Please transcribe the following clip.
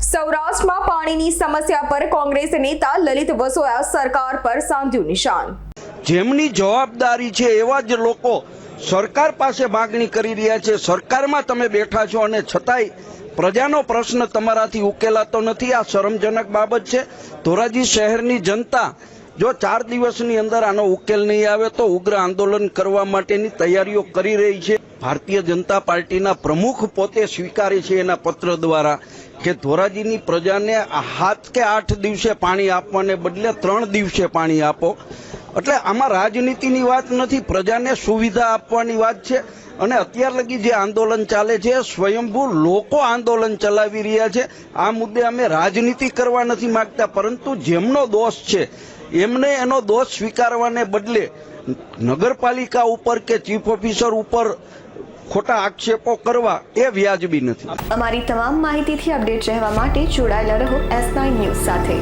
સૌરાષ્ટ્રમાં પાણીની સમસ્યા પર કોંગ્રેસ નેતા લલિત વસોયા સરકાર પર સાધ્યું નિશાન। જેમની જવાબદારી છે એવા જ લોકો સરકાર પાસે માગણી કરી રહ્યા છે। સરકારમાં તમે બેઠા છો અને છતાંય પ્રજાનો પ્રશ્ન તમારાથી ઉકેલાતો નથી। આ શરમજનક બાબત છે। ધોરાજી શહેરની જનતા જો 4 દિવસની અંદર આનો ઉકેલ નહીં આવે તો ઉગ્ર આંદોલન કરવા માટેની તૈયારીઓ કરી રહી છે। ભારતીય જનતા પાર્ટીના પ્રમુખ પોતે સ્વીકારે છે એના પત્ર દ્વારા કે ધોરાજીની પ્રજાને 7 કે 8 દિવસે પાણી આપવાને બદલે 3 દિવસે પાણી આપો। એટલે આમાં રાજનીતિની વાત નથી, પ્રજાને સુવિધા આપવાની વાત છે। અને અત્યાર લગી જે આંદોલન ચાલે છે સ્વયંભૂ લોકો આંદોલન ચલાવી રહ્યા છે। આ મુદ્દે અમે રાજનીતિ કરવા નથી માંગતા, પરંતુ જેમનો દોષ છે એમને એનો દોષ સ્વીકારવાને બદલે નગરપાલિકા ઉપર કે ચીફ ઓફિસર ઉપર ખોટા આક્ષેપો કરવા એ વ્યાજબી નથી। અમારી તમામ માહિતીથી અપડેટ રહેવા માટે જોડાયેલા રહો S9 ન્યૂઝ સાથે।